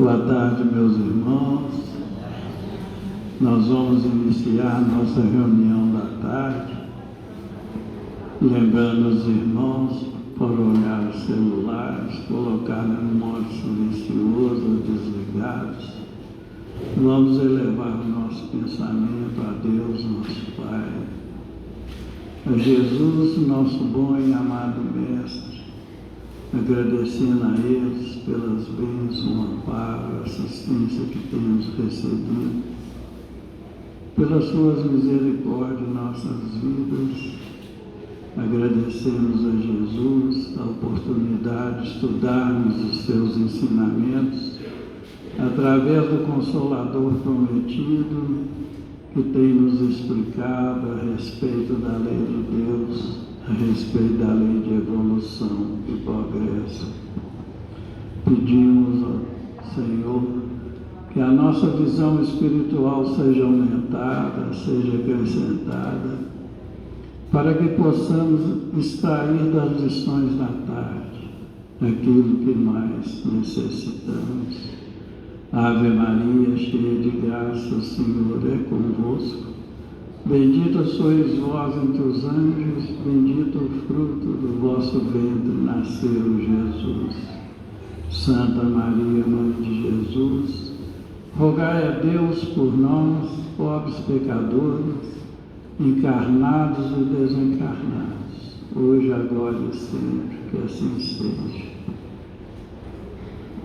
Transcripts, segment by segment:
Boa tarde, meus irmãos. Nós vamos iniciar nossa reunião da tarde, lembrando os irmãos por olhar os celulares, colocar no modo silencioso ou desligados. Vamos elevar o nosso pensamento a Deus, nosso Pai, a Jesus, nosso bom e amado Mestre, agradecendo a eles pelas bênçãos, o amparo, a assistência que temos recebido, pelas suas misericórdias em nossas vidas. Agradecemos a Jesus a oportunidade de estudarmos os seus ensinamentos através do Consolador prometido, que tem nos explicado a respeito da lei de Deus, a respeito da lei de evolução e progresso. Pedimos ao Senhor que a nossa visão espiritual seja aumentada, seja acrescentada, para que possamos extrair das lições da tarde aquilo que mais necessitamos. Ave Maria, cheia de graça, o Senhor é convosco. Bendita sois vós entre os anjos, bendito o fruto do vosso ventre, nasceu Jesus. Santa Maria, Mãe de Jesus, rogai a Deus por nós, pobres pecadores, encarnados e desencarnados, hoje, agora e sempre, que assim seja.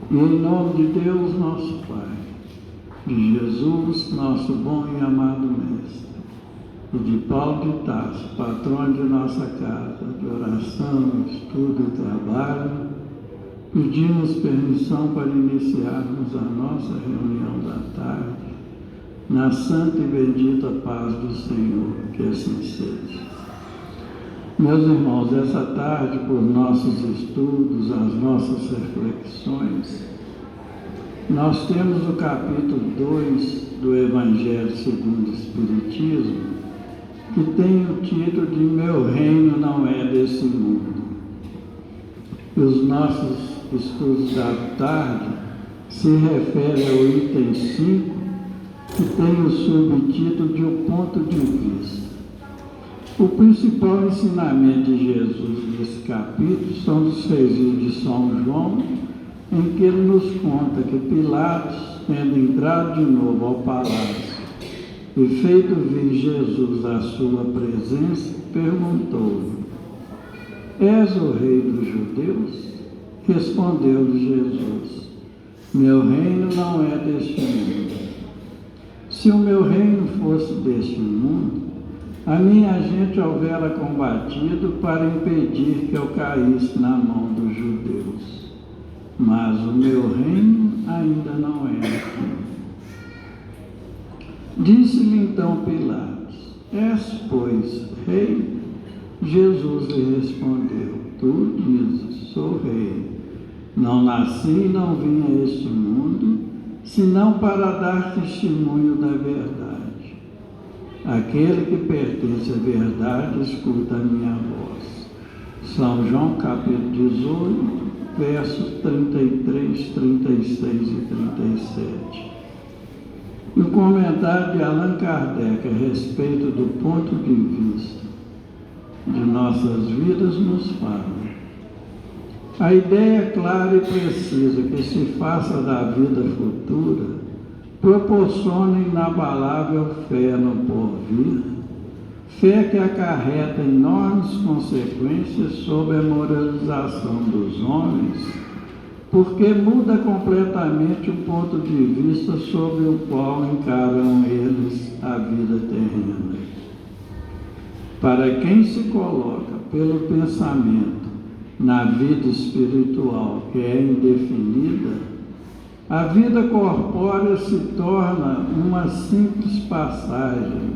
E em nome de Deus, nosso Pai, de Jesus, nosso bom e amado Mestre, e de Paulo de Tarso, patrão de nossa casa, de oração, estudo e trabalho, pedimos permissão para iniciarmos a nossa reunião da tarde, na santa e bendita paz do Senhor, que assim seja. Meus irmãos, essa tarde, por nossos estudos, as nossas reflexões, nós temos o capítulo 2 do Evangelho segundo o Espiritismo, que tem o título de Meu Reino Não É Desse Mundo. E os nossos estudos da tarde se referem ao item 5, que tem o subtítulo de O Ponto de Vista. O principal ensinamento de Jesus nesse capítulo são dos registros de São João, em que ele nos conta que Pilatos, tendo entrado de novo ao palácio e feito vir Jesus à sua presença, perguntou-lhe: És o rei dos judeus? Respondeu-lhe Jesus: Meu reino não é deste mundo. Se o meu reino fosse deste mundo, a minha gente houvera combatido para impedir que eu caísse na mão dos judeus. Mas o meu reino ainda não é aqui. Disse-lhe então Pilatos: És, pois, rei? Jesus lhe respondeu: Tu dizes, sou rei. Não nasci e não vim a este mundo, senão para dar testemunho da verdade. Aquele que pertence à verdade escuta a minha voz. São João capítulo 18, versos 33, 36 e 37. E o comentário de Allan Kardec a respeito do ponto de vista de nossas vidas nos fala: a ideia clara e precisa que se faça da vida futura proporciona inabalável fé no porvir, fé que acarreta enormes consequências sobre a moralização dos homens, porque muda completamente o ponto de vista sobre o qual encaram eles a vida terrena. Para quem se coloca pelo pensamento na vida espiritual que é indefinida, a vida corpórea se torna uma simples passagem,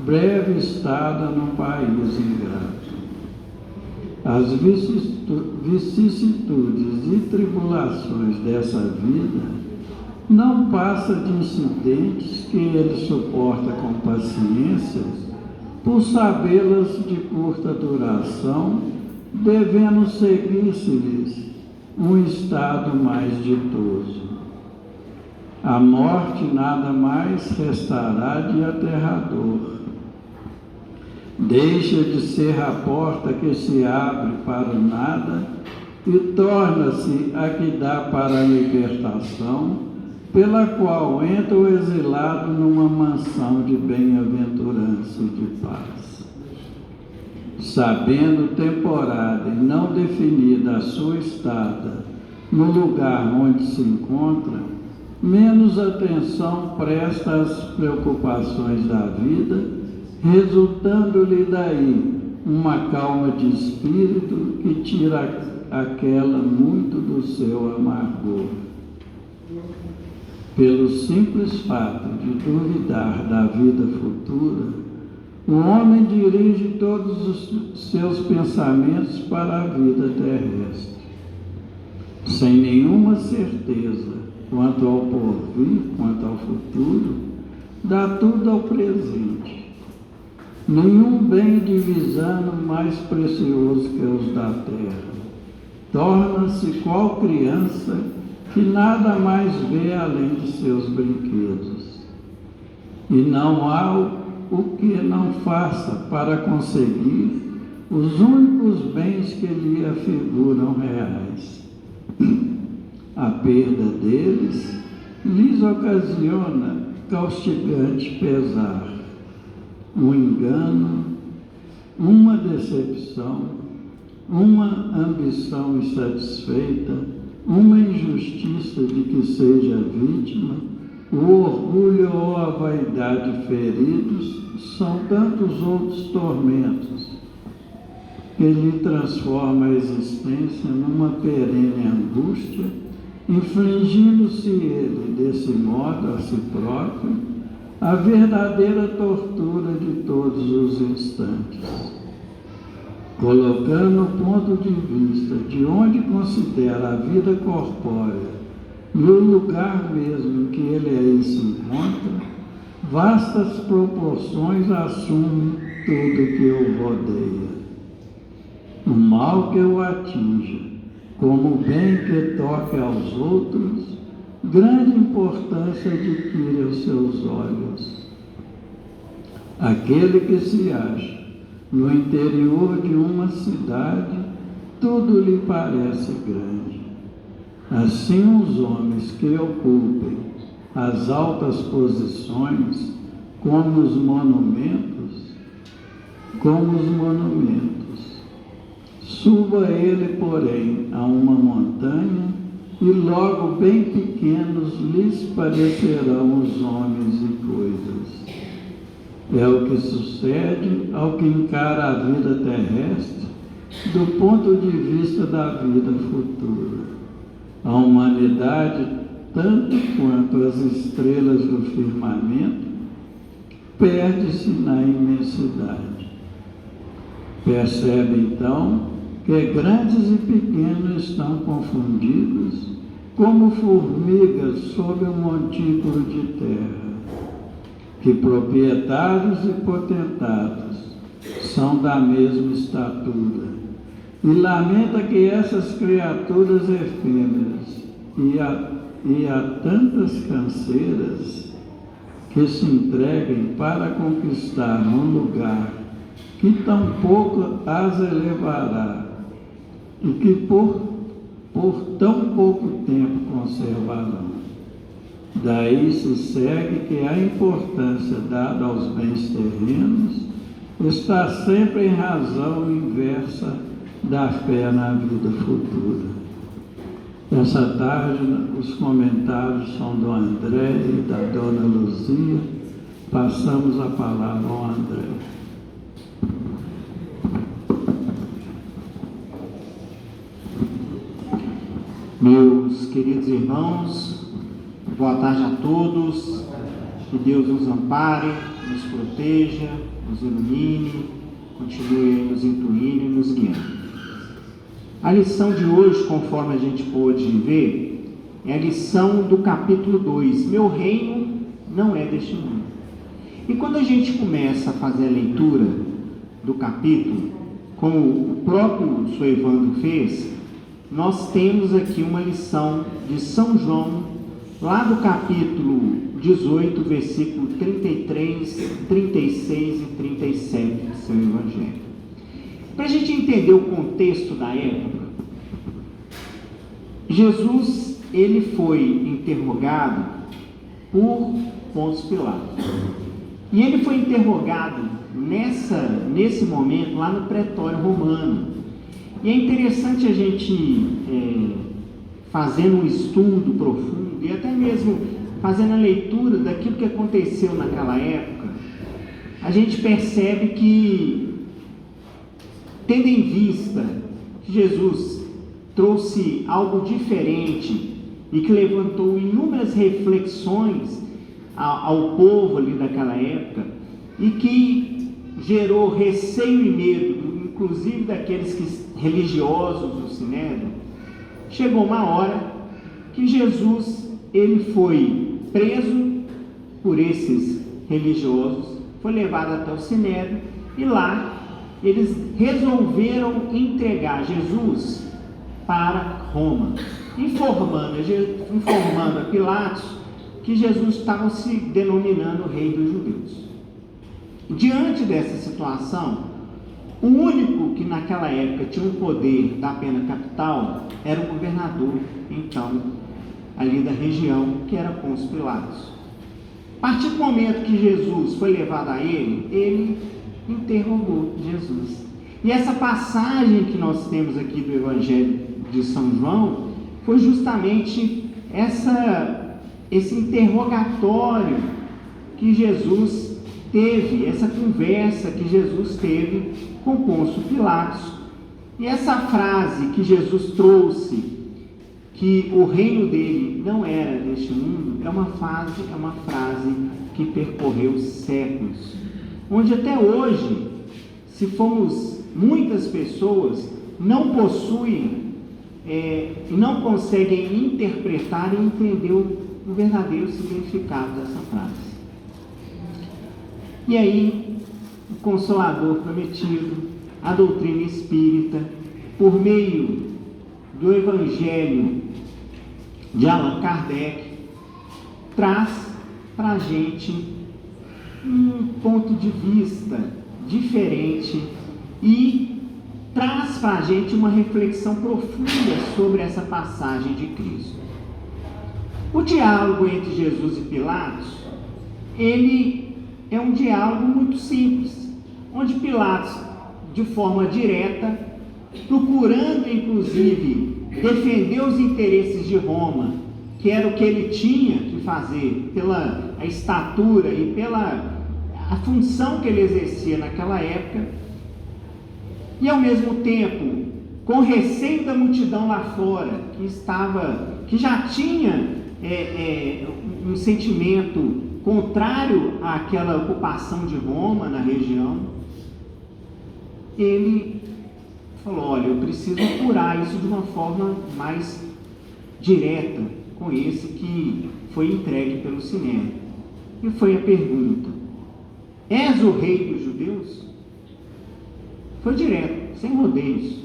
breve estada num país ingrato. As vicissitudes e tribulações dessa vida não passam de incidentes que ele suporta com paciência, por sabê-las de curta duração, devendo seguir-se-lhes um estado mais ditoso. A morte nada mais restará de aterrador. Deixa de ser a porta que se abre para o nada e torna-se a que dá para a libertação, pela qual entra o exilado numa mansão de bem-aventurança e de paz. Sabendo temporada e não definida a sua estada no lugar onde se encontra, menos atenção presta às preocupações da vida, resultando-lhe daí uma calma de espírito que tira aquela muito do seu amargor. Pelo simples fato de duvidar da vida futura, o homem dirige todos os seus pensamentos para a vida terrestre, sem nenhuma certeza quanto ao porvir, quanto ao futuro, dá tudo ao presente. Nenhum bem divisando mais precioso que os da terra. Torna-se qual criança que nada mais vê além de seus brinquedos. E não há o que não faça para conseguir os únicos bens que lhe afiguram reais. A perda deles lhes ocasiona caustigante pesar, um engano, uma decepção, uma ambição insatisfeita, uma injustiça de que seja vítima, o orgulho ou a vaidade feridos, são tantos outros tormentos que lhe transforma a existência numa perene angústia, infligindo-se ele, desse modo, a si próprio, a verdadeira tortura de todos os instantes. Colocando o ponto de vista de onde considera a vida corpórea no lugar mesmo em que ele aí se encontra, vastas proporções assume tudo que o rodeia. O mal que o atinja, como o bem que toque aos outros, grande importância adquire aos seus olhos. Aquele que se acha no interior de uma cidade, tudo lhe parece grande. Assim os homens que ocupem as altas posições, como os monumentos, suba ele, porém, a uma montanha, e logo bem pequenos lhes parecerão os homens e coisas. É o que sucede ao que encara a vida terrestre do ponto de vista da vida futura. A humanidade, tanto quanto as estrelas do firmamento, perde-se na imensidade. Percebe, então, que grandes e pequenos estão confundidos como formigas sob um montículo de terra, que proprietários e potentados são da mesma estatura, e lamenta que essas criaturas efêmeras e a tantas canseiras que se entreguem para conquistar um lugar que tão pouco as elevará e que por tão pouco tempo conservarão. Daí se segue que a importância dada aos bens terrenos está sempre em razão inversa da fé na vida futura. Essa tarde os comentários são do André e da Dona Luzia. Passamos a palavra ao André. Meus queridos irmãos, boa tarde a todos. Que Deus nos ampare, nos proteja, nos ilumine, continue nos intuindo e nos guiando. A lição de hoje, conforme a gente pôde ver, é a lição do capítulo 2. Meu reino não é deste mundo. E quando a gente começa a fazer a leitura do capítulo, como o próprio Soevando fez, nós temos aqui uma lição de São João lá do capítulo 18, versículo 33, 36 e 37 do seu Evangelho. Para a gente entender o contexto da época, Jesus, ele foi interrogado por Pôncio Pilatos. E ele foi interrogado nesse momento lá no pretório romano. E é interessante a gente, fazendo um estudo profundo e até mesmo fazendo a leitura daquilo que aconteceu naquela época, a gente percebe que, tendo em vista que Jesus trouxe algo diferente e que levantou inúmeras reflexões ao povo ali daquela época e que gerou receio e medo, inclusive daqueles religiosos do Sinédrio, chegou uma hora que Jesus, ele foi preso por esses religiosos, foi levado até o Sinédrio e lá eles resolveram entregar Jesus para Roma, informando a Pilatos que Jesus estava se denominando rei dos judeus. Diante dessa situação, o único que naquela época tinha o poder da pena capital era o governador, então, ali da região, que era Pôncio Pilatos. A partir do momento que Jesus foi levado a ele interrogou Jesus. E essa passagem que nós temos aqui do Evangelho de São João foi justamente esse interrogatório que Jesus teve, essa conversa que Jesus teve com Pôncio Pilatos. E essa frase que Jesus trouxe, que o reino dele não era deste mundo, é uma frase que percorreu séculos, onde até hoje, se formos muitas pessoas, não possuem e não conseguem interpretar e entender o verdadeiro significado dessa frase. E aí, o Consolador prometido, a doutrina espírita, por meio do Evangelho de Allan Kardec, traz para a gente um ponto de vista diferente e traz para a gente uma reflexão profunda sobre essa passagem de Cristo. O diálogo entre Jesus e Pilatos, ele é um diálogo muito simples, onde Pilatos, de forma direta, procurando inclusive defender os interesses de Roma, que era o que ele tinha que fazer pela a estatura e pela a função que ele exercia naquela época, e ao mesmo tempo com receio da multidão lá fora, que já tinha um sentimento contrário àquela ocupação de Roma na região, ele falou: olha, eu preciso apurar isso de uma forma mais direta com esse que foi entregue pelo Sinédrio. E foi a pergunta: és o rei dos judeus? Foi direto, sem rodeios.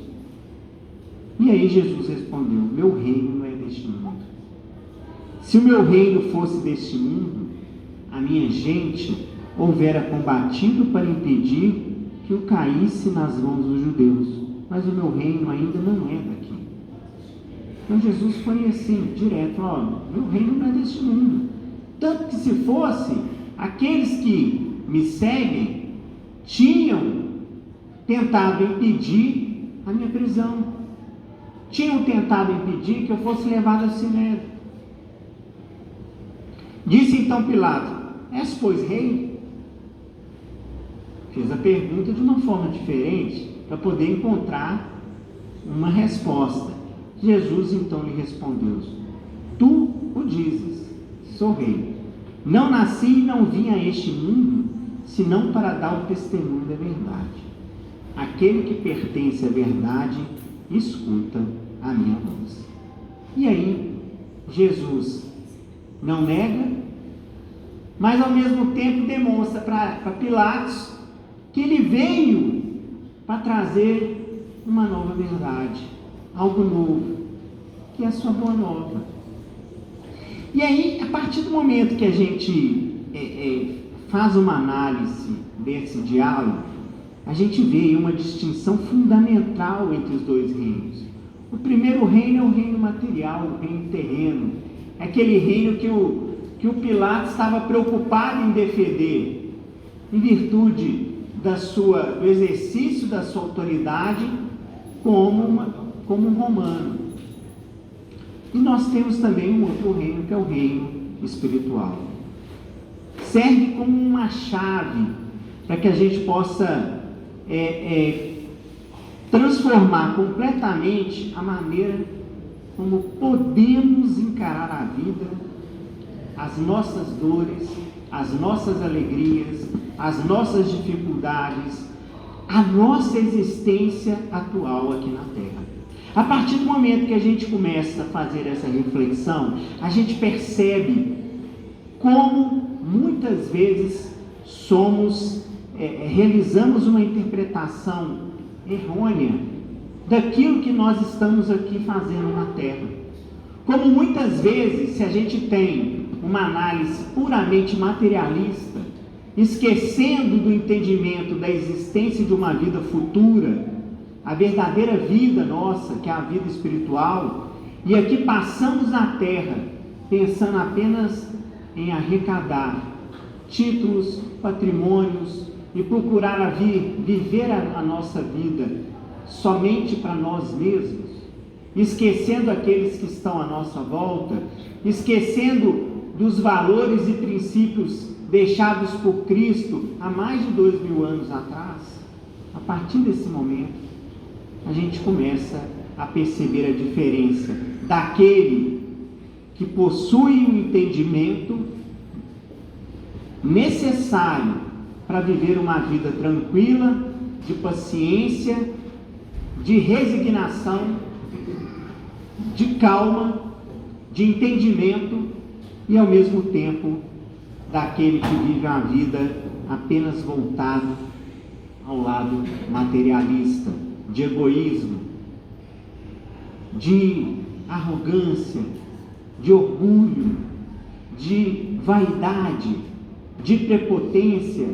E aí Jesus respondeu: meu reino não é deste mundo. Se o meu reino fosse deste mundo, a minha gente houvera combatido para impedir que o caísse nas mãos dos judeus, mas o meu reino ainda não é daqui. Então Jesus foi assim, direto: olha, meu reino não é deste mundo. Tanto que se fosse, aqueles que me seguem tinham tentado impedir a minha prisão, tinham tentado impedir que eu fosse levado ao Sinédrio. Disse então Pilatos: és, pois, rei? Fez a pergunta de uma forma diferente, para poder encontrar uma resposta. Jesus então lhe respondeu: tu o dizes, sou rei. Não nasci e não vim a este mundo, senão para dar o testemunho da verdade. Aquele que pertence à verdade, escuta a minha voz. E aí, Jesus não nega, mas ao mesmo tempo demonstra para Pilatos que ele veio para trazer uma nova verdade, algo novo, que é a sua boa nova. E aí, a partir do momento que a gente faz uma análise desse diálogo, a gente vê uma distinção fundamental entre os dois reinos. O primeiro reino é o reino material, o reino terreno. É aquele reino que o Pilatos estava preocupado em defender, em virtude do exercício da sua autoridade como um romano. E nós temos também um outro reino, que é o reino espiritual. Serve como uma chave para que a gente possa transformar completamente a maneira como podemos encarar a vida, as nossas dores, as nossas alegrias, as nossas dificuldades, a nossa existência atual aqui na Terra. A partir do momento que a gente começa a fazer essa reflexão, a gente percebe como muitas vezes realizamos uma interpretação errônea daquilo que nós estamos aqui fazendo na Terra. Como muitas vezes, se a gente tem uma análise puramente materialista, esquecendo do entendimento da existência de uma vida futura, a verdadeira vida nossa, que é a vida espiritual, e aqui passamos na Terra pensando apenas em arrecadar títulos, patrimônios e procurar viver a nossa vida somente para nós mesmos, esquecendo aqueles que estão à nossa volta, esquecendo dos valores e princípios deixados por Cristo há mais de 2000 anos atrás. A partir desse momento, a gente começa a perceber a diferença daquele que possui o entendimento necessário para viver uma vida tranquila, de paciência, de resignação, de calma, de entendimento e ao mesmo tempo daquele que vive a vida apenas voltado ao lado materialista, de egoísmo, de arrogância, de orgulho, de vaidade, de prepotência.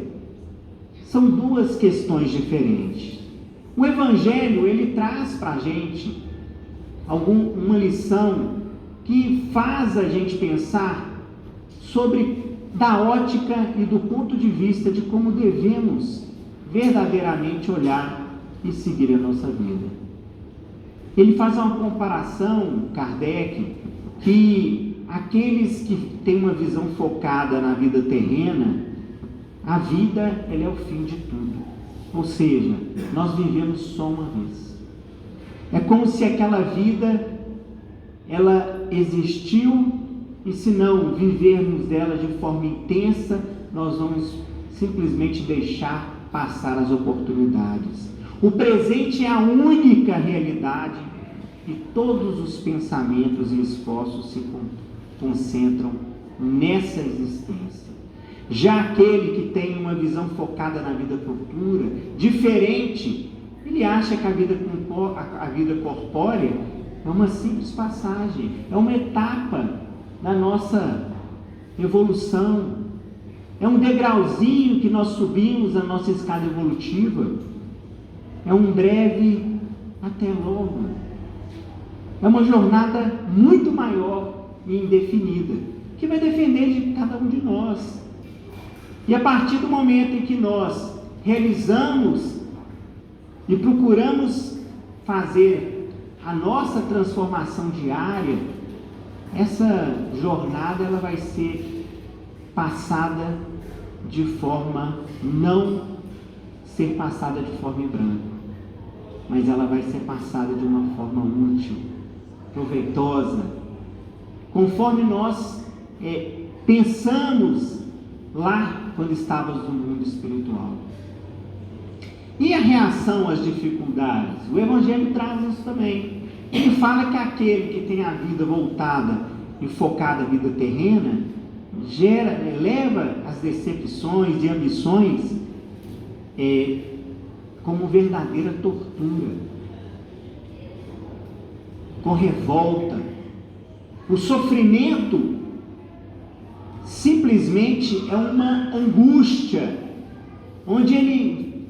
São duas questões diferentes. O Evangelho, ele traz para a gente uma lição que faz a gente pensar da ótica e do ponto de vista de como devemos verdadeiramente olhar e seguir a nossa vida. Ele faz uma comparação, Kardec, que aqueles que têm uma visão focada na vida terrena, a vida ela é o fim de tudo. Ou seja, nós vivemos só uma vez. É como se aquela vida ela existiu e se não vivermos dela de forma intensa, nós vamos simplesmente deixar passar as oportunidades. O presente é a única realidade e todos os pensamentos e esforços se concentram nessa existência. Já aquele que tem uma visão focada na vida futura, diferente, ele acha que a vida corpórea é uma simples passagem, é uma etapa da nossa evolução, é um degrauzinho que nós subimos na nossa escada evolutiva, é um breve até logo, é uma jornada muito maior e indefinida, que vai depender de cada um de nós. E a partir do momento em que nós realizamos e procuramos fazer a nossa transformação diária, essa jornada ela vai ser passada de forma, não ser passada de forma em branco, mas ela vai ser passada de uma forma útil, proveitosa, conforme nós pensamos lá quando estávamos no mundo espiritual. E a reação às dificuldades? O Evangelho traz isso também. Ele fala que aquele que tem a vida voltada e focada na vida terrena, leva as decepções e ambições como verdadeira tortura, com revolta. O sofrimento simplesmente é uma angústia, onde ele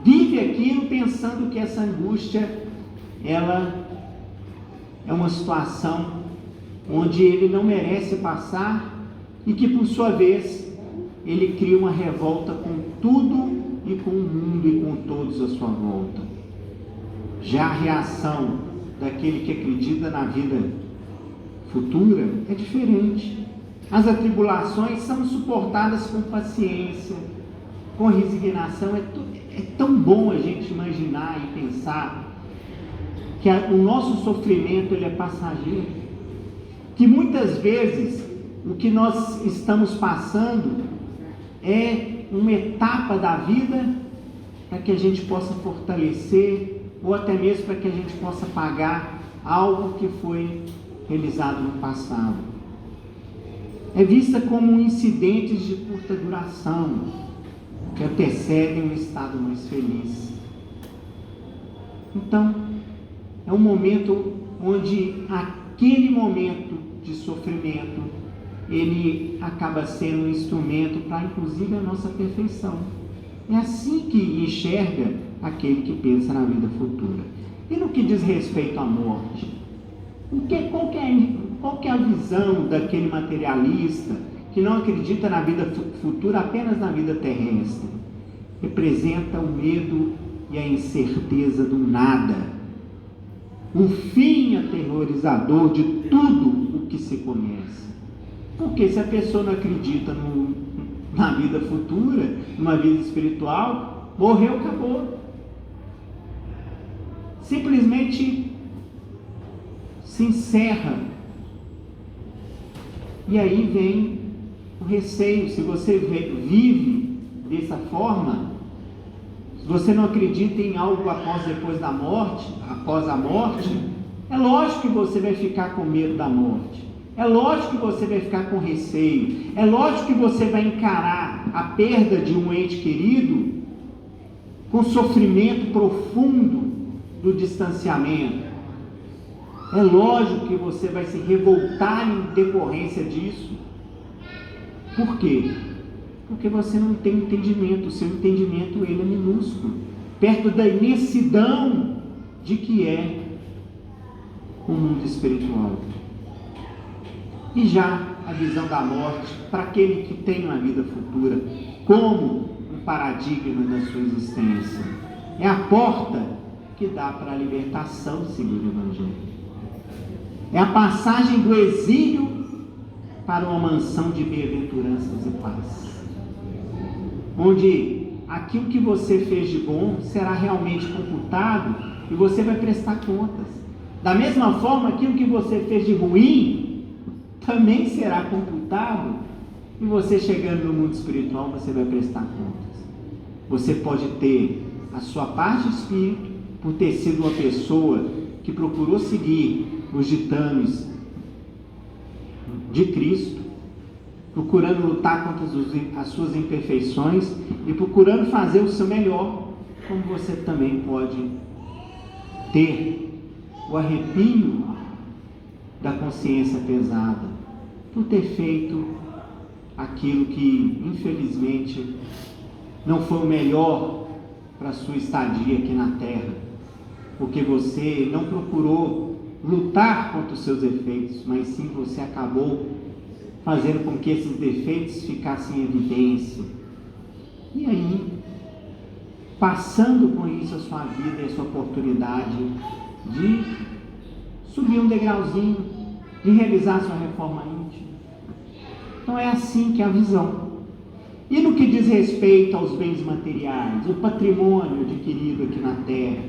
vive aquilo pensando que essa angústia, ela é uma situação onde ele não merece passar e que, por sua vez, ele cria uma revolta com tudo e com o mundo e com todos à sua volta. Já a reação daquele que acredita na vida futura é diferente. As atribulações são suportadas com paciência, com resignação. É tão bom a gente imaginar e pensar que o nosso sofrimento ele é passageiro, que muitas vezes o que nós estamos passando é uma etapa da vida para que a gente possa fortalecer, ou até mesmo para que a gente possa pagar algo que foi realizado no passado. É vista como incidentes de curta duração, que antecedem um estado mais feliz. Então, é um momento onde aquele momento de sofrimento, ele acaba sendo um instrumento para, inclusive, a nossa perfeição. É assim que enxerga aquele que pensa na vida futura. E no que diz respeito à morte? Qual que é a visão daquele materialista que não acredita na vida futura, apenas na vida terrestre? Representa o medo e a incerteza do nada, o fim aterrorizador de tudo o que se conhece. Porque se a pessoa não acredita na vida futura, numa vida espiritual, morreu, acabou. Simplesmente se encerra. E aí vem o receio. Se você vive dessa forma, se você não acredita em algo após a morte, é lógico que você vai ficar com medo da morte. É lógico que você vai ficar com receio. É lógico que você vai encarar a perda de um ente querido com sofrimento profundo do distanciamento. É lógico que você vai se revoltar em decorrência disso. Por quê? Porque você não tem entendimento. O seu entendimento ele é minúsculo, perto da imensidão de que é o mundo espiritual. E já a visão da morte, para aquele que tem uma vida futura, como um paradigma da sua existência, é a porta que dá para a libertação, segundo o Evangelho. É a passagem do exílio para uma mansão de bem-aventuranças e paz, onde aquilo que você fez de bom será realmente computado e você vai prestar contas. Da mesma forma, aquilo que você fez de ruim também será computado, e você chegando no mundo espiritual, você vai prestar contas. Você pode ter a sua paz de espírito por ter sido uma pessoa que procurou seguir os ditames de Cristo, procurando lutar contra as suas imperfeições e procurando fazer o seu melhor, como você também pode ter o arrepio da consciência pesada por ter feito aquilo que, infelizmente, não foi o melhor para a sua estadia aqui na Terra, porque você não procurou lutar contra os seus defeitos, mas sim você acabou fazendo com que esses defeitos ficassem em evidência. E aí, passando com isso a sua vida e a sua oportunidade de subir um degrauzinho, de realizar a sua reforma íntima. Então é assim que é a visão. E no que diz respeito aos bens materiais, o patrimônio adquirido aqui na Terra,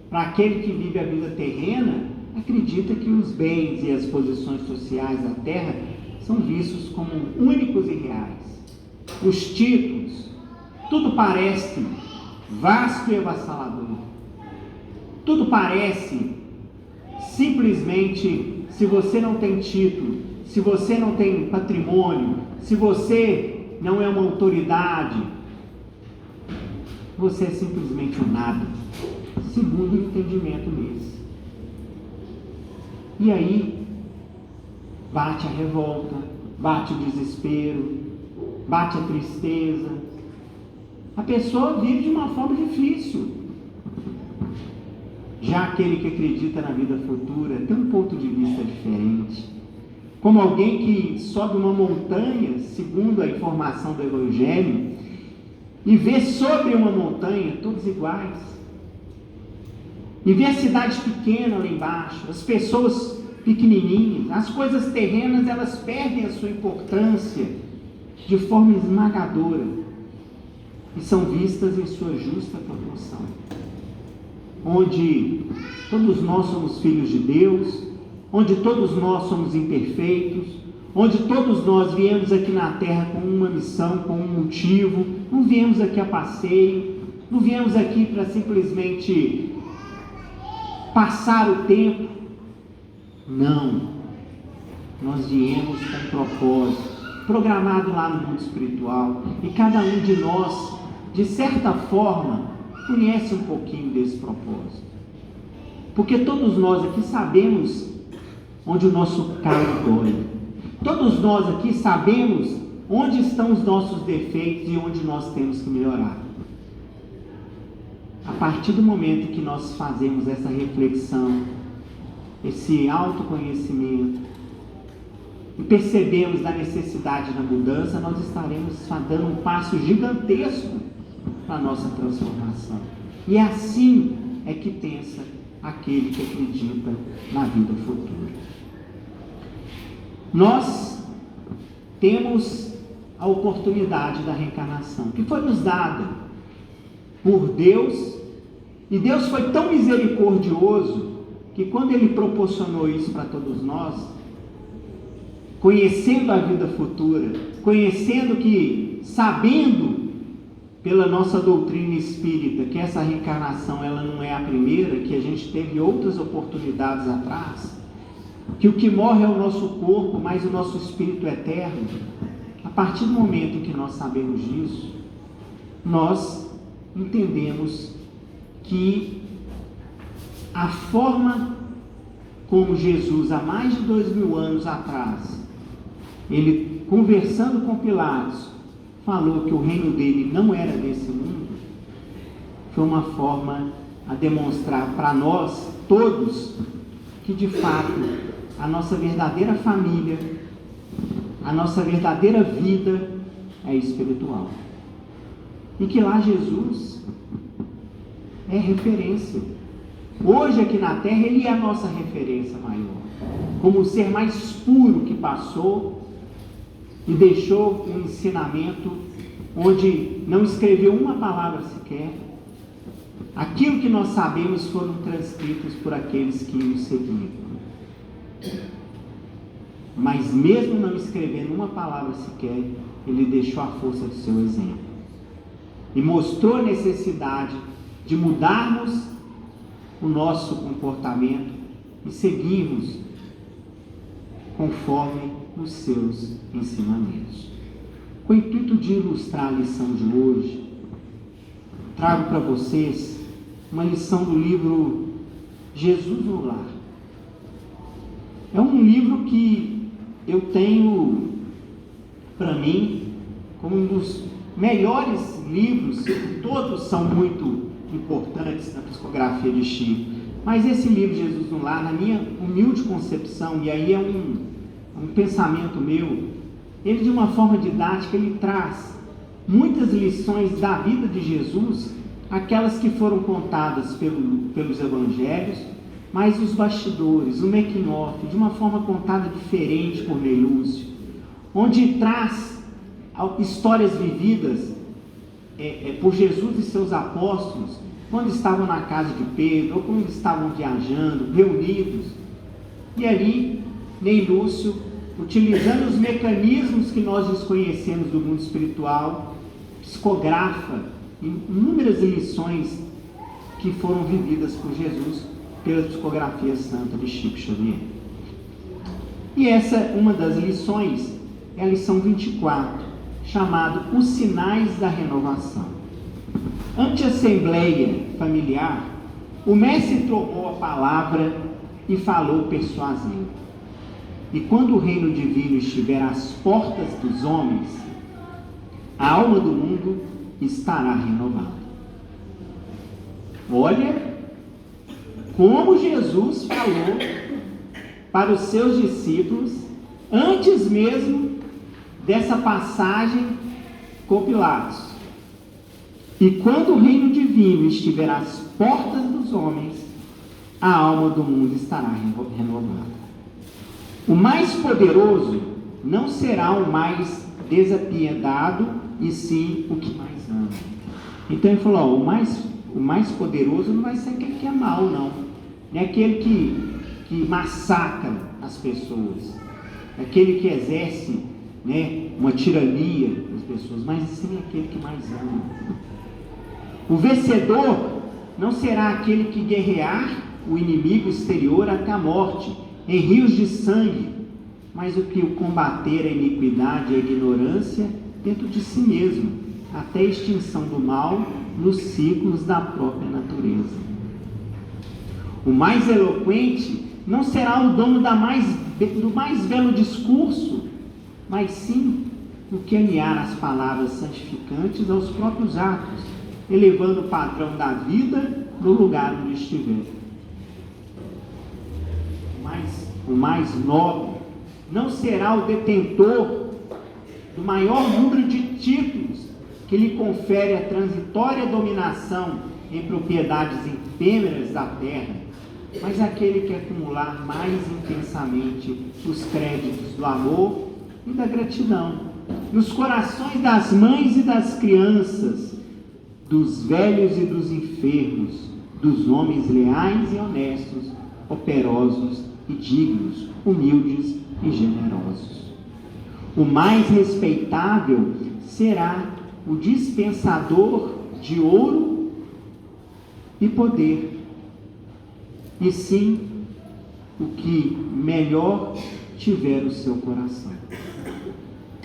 para aquele que vive a vida terrena, acredita que os bens e as posições sociais da Terra são vistos como únicos e reais. Os títulos, tudo parece vasto e avassalador. Tudo parece simplesmente, se você não tem título, se você não tem patrimônio, se você não é uma autoridade, você é simplesmente um nada, segundo o entendimento desse. E aí bate a revolta, bate o desespero, bate a tristeza. A pessoa vive de uma forma difícil. Já aquele que acredita na vida futura tem um ponto de vista diferente. Como alguém que sobe uma montanha, segundo a informação do Evangelho, e vê sobre uma montanha todos iguais. E vê a cidade pequena lá embaixo, as pessoas pequenininhas, as coisas terrenas, elas perdem a sua importância de forma esmagadora e são vistas em sua justa proporção. Onde todos nós somos filhos de Deus, onde todos nós somos imperfeitos, onde todos nós viemos aqui na terra com uma missão, com um motivo, não viemos aqui a passeio, não viemos aqui para simplesmente passar o tempo. Não, nós viemos com um propósito, programado lá no mundo espiritual, e cada um de nós, de certa forma, conhece um pouquinho desse propósito. Porque todos nós aqui sabemos onde o nosso calo dói. Todos nós aqui sabemos onde estão os nossos defeitos e onde nós temos que melhorar. A partir do momento que nós fazemos essa reflexão, esse autoconhecimento, e percebemos da necessidade da mudança, nós estaremos dando um passo gigantesco para a nossa transformação. E assim é que pensa aquele que acredita na vida futura. Nós temos a oportunidade da reencarnação, que foi nos dada por Deus, e Deus foi tão misericordioso que quando Ele proporcionou isso para todos nós, conhecendo a vida futura, conhecendo que, sabendo pela nossa doutrina espírita que essa reencarnação ela não é a primeira, que a gente teve outras oportunidades atrás, que o que morre é o nosso corpo, mas o nosso espírito é eterno. A partir do momento em que nós sabemos disso, nós entendemos que a forma como Jesus, há mais de 2000 anos atrás, ele conversando com Pilatos, falou que o reino dele não era desse mundo, foi uma forma a demonstrar para nós todos que de fato a nossa verdadeira família, a nossa verdadeira vida é espiritual. E que lá Jesus é referência. Hoje aqui na Terra Ele é a nossa referência maior, como o ser mais puro que passou e deixou um ensinamento onde não escreveu uma palavra sequer. Aquilo que nós sabemos foram transcritos por aqueles que o seguiram. Mas mesmo não escrevendo uma palavra sequer, Ele deixou a força do seu exemplo. E mostrou a necessidade de mudarmos o nosso comportamento e seguirmos conforme os seus ensinamentos. Com o intuito de ilustrar a lição de hoje, trago para vocês uma lição do livro Jesus no Lar. É um livro que eu tenho para mim como um dos melhores livros, todos são muito importantes na psicografia de Chico, mas esse livro Jesus no Lar, na minha humilde concepção, e aí é um pensamento meu, ele de uma forma didática, ele traz muitas lições da vida de Jesus, aquelas que foram contadas pelos evangelhos, mas os bastidores, o making of, de uma forma contada diferente por Ney Lúcio, onde traz histórias vividas por Jesus e seus apóstolos, quando estavam na casa de Pedro, ou quando estavam viajando, reunidos, e ali Ney Lúcio, utilizando os mecanismos que nós desconhecemos do mundo espiritual, psicografa inúmeras lições que foram vividas por Jesus pela psicografia santa de Chico Xavier. E essa, uma das lições, é a lição 24, chamado Os Sinais da Renovação. Ante a assembleia familiar, o mestre tomou a palavra e falou persuasivo. E quando o reino divino estiver às portas dos homens, a alma do mundo estará renovada. Olha como Jesus falou para os seus discípulos antes mesmo dessa passagem com Pilatos. E quando o reino divino estiver às portas dos homens, a alma do mundo estará renovada. O mais poderoso não será o mais desapiedado, e sim o que mais ama. Então ele falou, o mais poderoso não vai ser aquele que é mau, não. Não é aquele que massacra as pessoas, é aquele que exerce, uma tirania das pessoas, mas sim aquele que mais ama. O vencedor não será aquele que guerrear o inimigo exterior até a morte, em rios de sangue, mas o que o combater a iniquidade e a ignorância dentro de si mesmo, até a extinção do mal nos ciclos da própria natureza. O mais eloquente não será o dono do mais belo discurso, mas sim o que alinhar as palavras santificantes aos próprios atos, elevando o padrão da vida no lugar onde estiver. O mais nobre não será o detentor do maior número de títulos que lhe confere a transitória dominação em propriedades efêmeras da terra, mas aquele que acumular mais intensamente os créditos do amor e da gratidão nos corações das mães e das crianças, dos velhos e dos enfermos, dos homens leais e honestos, operosos e dignos, humildes e generosos. O mais respeitável será o dispensador de ouro e poder, e sim o que melhor tiver o seu coração.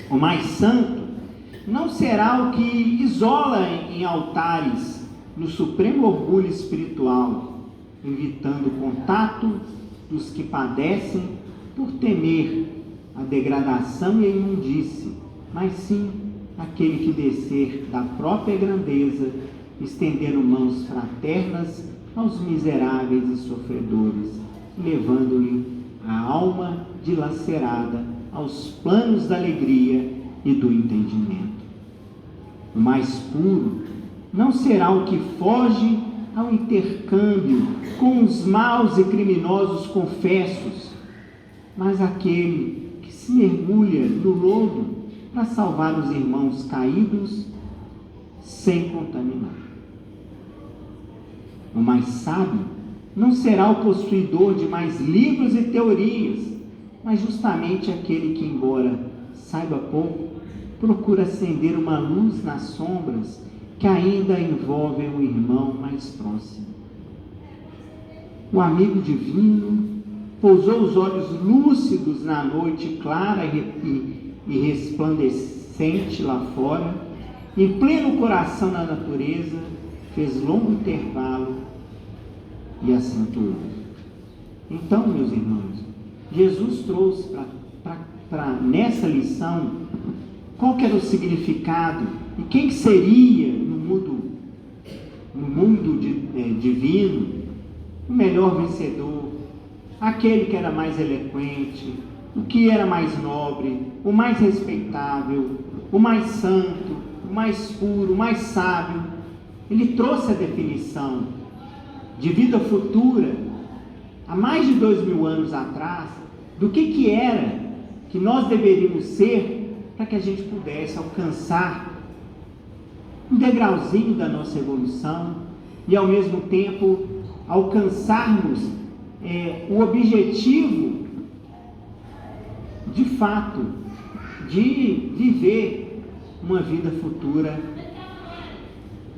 O mais santo não será o que isola em altares no supremo orgulho espiritual, evitando o contato dos que padecem por temer a degradação e a imundície, mas sim aquele que descer da própria grandeza, estendendo mãos fraternas aos miseráveis e sofredores, levando-lhe a alma dilacerada aos planos da alegria e do entendimento. O mais puro não será o que foge ao intercâmbio com os maus e criminosos confessos, mas aquele que se mergulha no lodo para salvar os irmãos caídos sem contaminar. O mais sábio não será o possuidor de mais livros e teorias, mas justamente aquele que, embora saiba pouco, procura acender uma luz nas sombras que ainda envolvem o irmão mais próximo. O amigo divino pousou os olhos lúcidos na noite clara e resplandecente lá fora, em pleno coração da natureza, fez longo intervalo e acentuou. Então, meus irmãos, Jesus trouxe nessa lição qual que era o significado e quem seria no mundo divino o melhor vencedor, aquele que era mais eloquente, o que era mais nobre, o mais respeitável, o mais santo, o mais puro, o mais sábio. Ele trouxe a definição de vida futura, há mais de 2000 anos atrás, do que era, que nós deveríamos ser, para que a gente pudesse alcançar um degrauzinho da nossa evolução e, ao mesmo tempo, alcançarmos o objetivo, de fato, de viver uma vida futura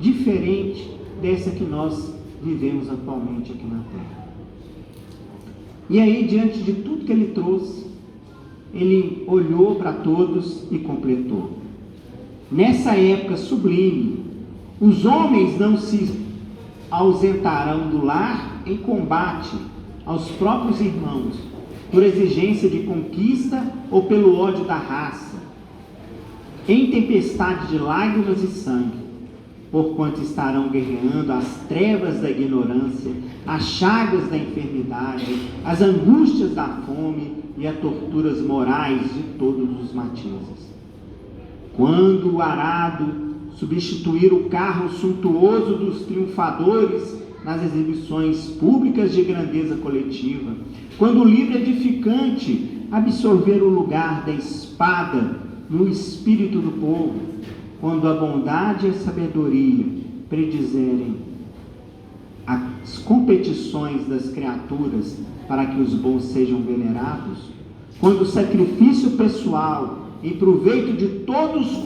diferente dessa que nós vivemos atualmente aqui na Terra. E aí, diante de tudo que ele trouxe, ele olhou para todos e completou. Nessa época sublime, os homens não se ausentarão do lar em combate aos próprios irmãos, por exigência de conquista ou pelo ódio da raça, em tempestade de lágrimas e sangue, porquanto estarão guerreando as trevas da ignorância, as chagas da enfermidade, as angústias da fome e as torturas morais de todos os matizes. Quando o arado substituir o carro suntuoso dos triunfadores nas exibições públicas de grandeza coletiva, quando o livro edificante absorver o lugar da espada no espírito do povo, quando a bondade e a sabedoria predizerem as competições das criaturas para que os bons sejam venerados, quando o sacrifício pessoal em proveito de todos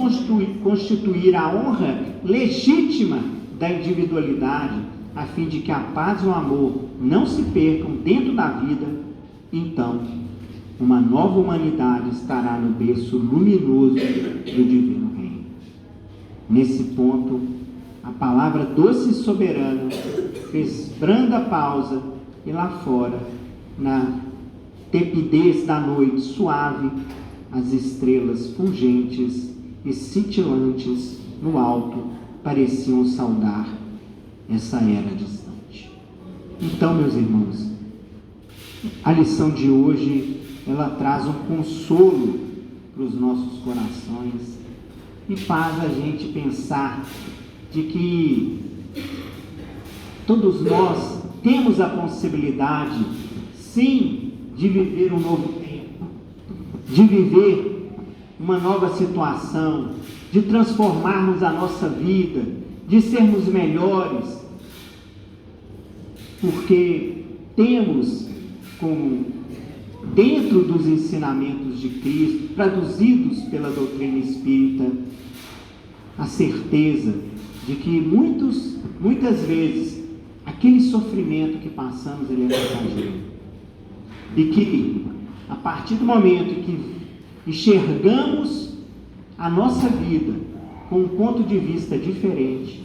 constituir a honra legítima da individualidade, a fim de que a paz e o amor não se percam dentro da vida, então uma nova humanidade estará no berço luminoso do divino reino. Nesse ponto, a palavra doce e soberana fez branda pausa e lá fora, na tepidez da noite suave, as estrelas fulgentes e cintilantes no alto pareciam saudar essa era distante. Então, meus irmãos, a lição de hoje, ela traz um consolo para os nossos corações e faz a gente pensar de que todos nós temos a possibilidade, sim, de viver um novo tempo, de viver uma nova situação, de transformarmos a nossa vida, de sermos melhores, porque temos dentro dos ensinamentos de Cristo, traduzidos pela doutrina espírita, a certeza de que muitas vezes aquele sofrimento que passamos ele é passageiro, e que a partir do momento em que enxergamos a nossa vida com um ponto de vista diferente,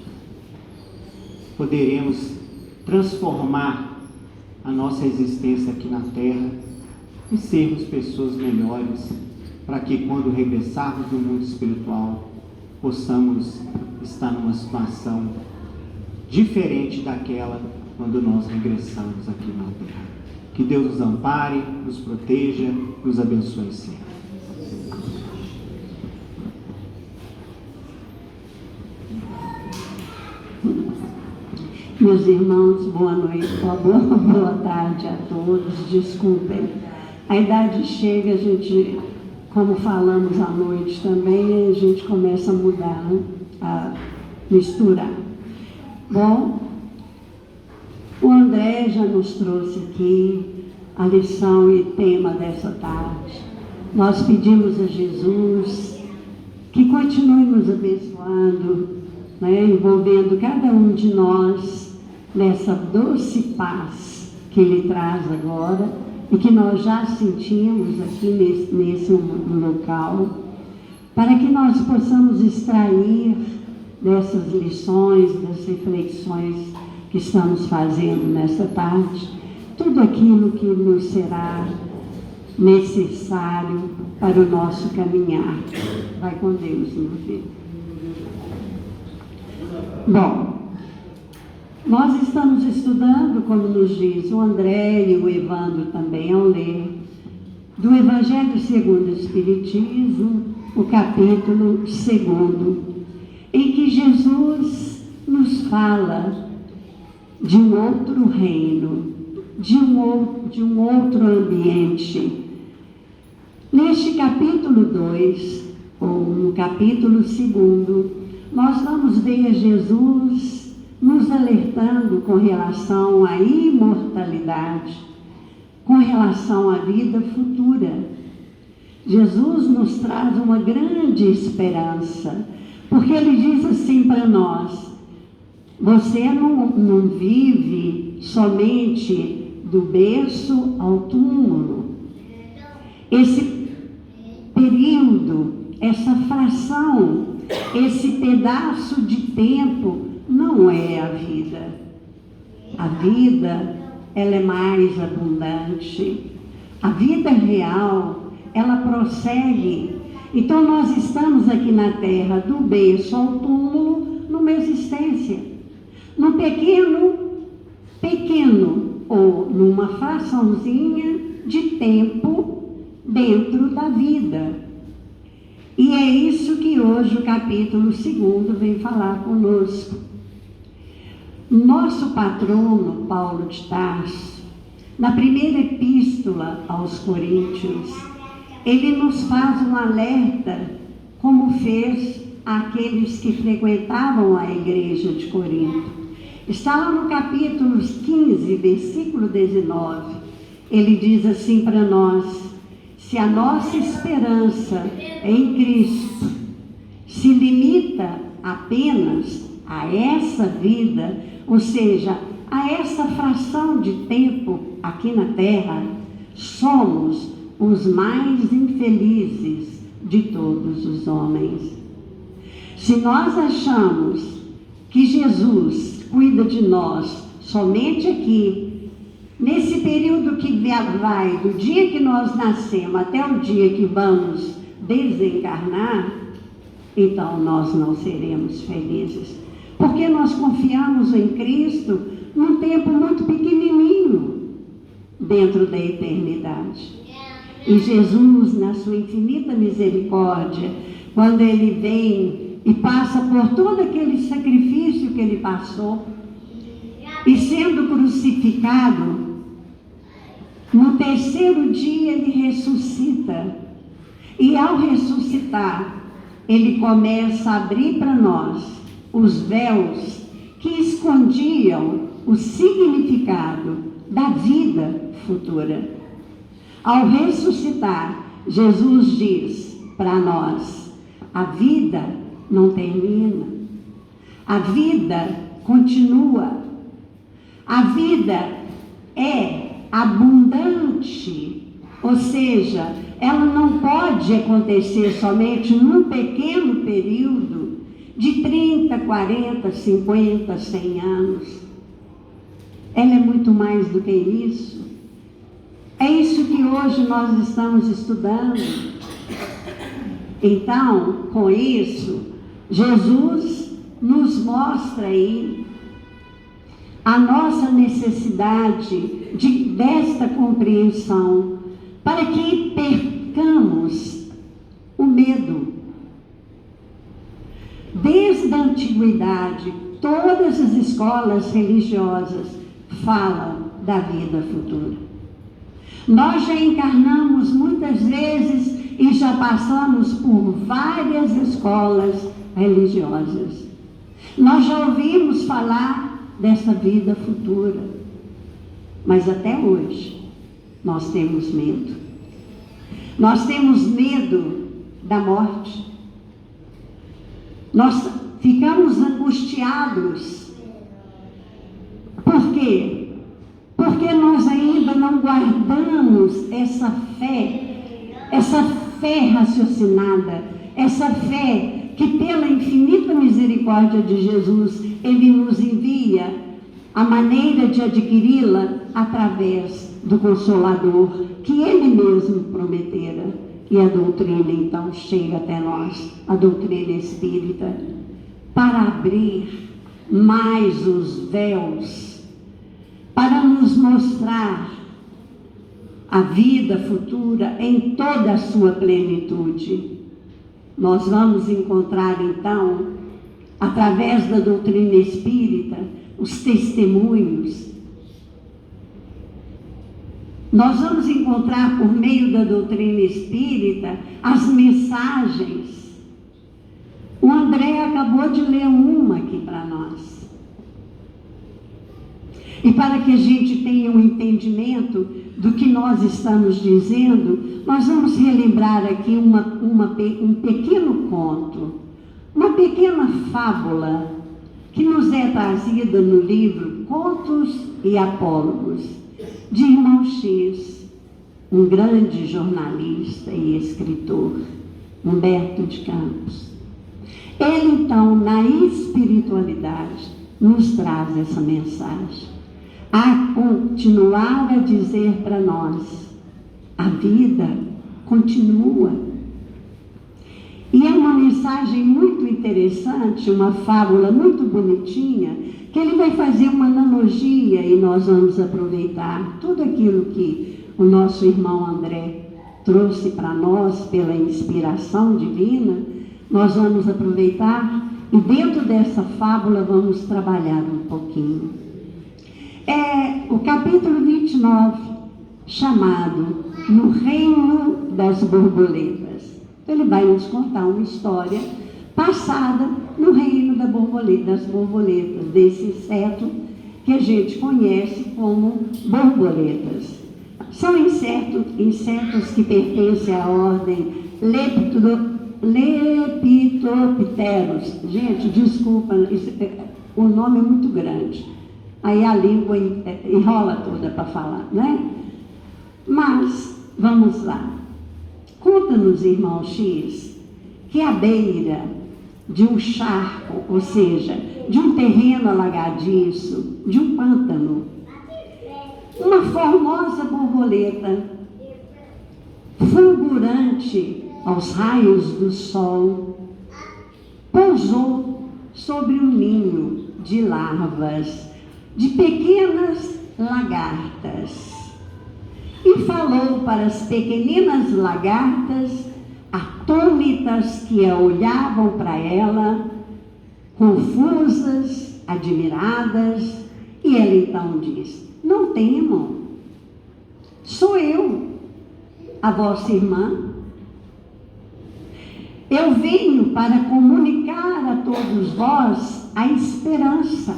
poderemos transformar a nossa existência aqui na Terra e sermos pessoas melhores, para que quando regressarmos no mundo espiritual, possamos estar numa situação diferente daquela quando nós regressamos aqui na Terra. Que Deus nos ampare, nos proteja, nos abençoe sempre. Meus irmãos, boa noite, boa tarde a todos. Desculpem, a idade chega, a gente, como falamos à noite também, a gente começa a mudar, né? A misturar. Bom, o André já nos trouxe aqui a lição e tema dessa tarde. Nós pedimos a Jesus que continue nos abençoando, né, envolvendo cada um de nós nessa doce paz que Ele traz agora e que nós já sentimos aqui nesse local, para que nós possamos extrair dessas lições, das reflexões que estamos fazendo nessa tarde, tudo aquilo que nos será necessário para o nosso caminhar. Vai com Deus, meu filho. Bom, nós estamos estudando, como nos diz o André e o Evandro também ao ler, do Evangelho segundo o Espiritismo, o capítulo 2, em que Jesus nos fala de um outro reino, de um outro ambiente. Neste capítulo 2, ou no capítulo 2, nós vamos ver Jesus nos alertando com relação à imortalidade, com relação à vida futura. Jesus nos traz uma grande esperança, porque Ele diz assim para nós: você não vive somente do berço ao túmulo. Esse período, essa fração, esse pedaço de tempo não é a vida. A vida, ela é mais abundante. A vida real, ela prossegue. Então nós estamos aqui na terra, do berço ao túmulo, numa existência, num pequeno ou numa fraçãozinha de tempo dentro da vida. E é isso que hoje o capítulo 2 vem falar conosco. Nosso patrono, Paulo de Tarso, na primeira epístola aos Coríntios, ele nos faz um alerta, como fez àqueles que frequentavam a igreja de Corinto. Está lá no capítulo 15, versículo 19. Ele diz assim para nós: se a nossa esperança em Cristo se limita apenas a essa vida, ou seja, a essa fração de tempo aqui na terra, somos os mais infelizes de todos os homens. Se nós achamos que Jesus cuida de nós somente aqui, nesse período que vai do dia que nós nascemos até o dia que vamos desencarnar, então nós não seremos felizes, porque nós confiamos em Cristo num tempo muito pequenininho dentro da eternidade. E Jesus, na sua infinita misericórdia, quando ele vem e passa por todo aquele sacrifício que ele passou, e sendo crucificado, no terceiro dia ele ressuscita. E ao ressuscitar, ele começa a abrir para nós os véus que escondiam o significado da vida futura. Ao ressuscitar, Jesus diz para nós: a vida não termina, a vida continua, a vida é abundante, ou seja, ela não pode acontecer somente num pequeno período de 30, 40, 50, 100 anos. Ela é muito mais do que isso. É isso que hoje nós estamos estudando. Então, com isso, Jesus nos mostra aí a nossa necessidade desta compreensão, para que percamos o medo. Desde a antiguidade, todas as escolas religiosas falam da vida futura. Nós já encarnamos muitas vezes e já passamos por várias escolas religiosas. Nós já ouvimos falar dessa vida futura, mas até hoje nós temos medo. Nós temos medo da morte. Nós ficamos angustiados. Por quê? Porque nós ainda não guardamos essa fé raciocinada, essa fé que pela infinita misericórdia de Jesus, Ele nos envia a maneira de adquiri-la através do Consolador, que Ele mesmo prometera. E a doutrina então chega até nós, a doutrina espírita, para abrir mais os véus, para nos mostrar a vida futura em toda a sua plenitude. Nós vamos encontrar então, através da doutrina espírita, os testemunhos. Nós vamos encontrar por meio da doutrina espírita as mensagens. O André acabou de ler uma aqui para nós. E para que a gente tenha um entendimento do que nós estamos dizendo, nós vamos relembrar aqui um pequeno conto, uma pequena fábula que nos é trazida no livro Contos e Apólogos, de Irmão X, um grande jornalista e escritor, Humberto de Campos. Ele, então, na espiritualidade, nos traz essa mensagem, a continuar a dizer para nós A vida continua. E é uma mensagem muito interessante, uma fábula muito bonitinha, que ele vai fazer uma analogia e nós vamos aproveitar tudo aquilo que o nosso irmão André trouxe para nós pela inspiração divina. Nós vamos aproveitar e dentro dessa fábula vamos trabalhar um pouquinho. É o capítulo 29, chamado No Reino das Borboletas. Ele vai nos contar uma história passada no reino das borboletas, desse inseto que a gente conhece como borboletas. São insetos que pertencem à ordem Lepidopteros. Gente, desculpa, o nome é muito grande. Aí a língua enrola toda para falar, né? Mas, vamos lá. Conta-nos, irmão X, que à beira de um charco, ou seja, de um terreno alagadiço, de um pântano, uma formosa borboleta, fulgurante aos raios do sol, pousou sobre um ninho de larvas, de pequenas lagartas, e falou para as pequeninas lagartas, atônitas, que a olhavam para ela, confusas, admiradas, e ela então diz: não temam, sou eu, a vossa irmã. Eu venho para comunicar a todos vós a esperança.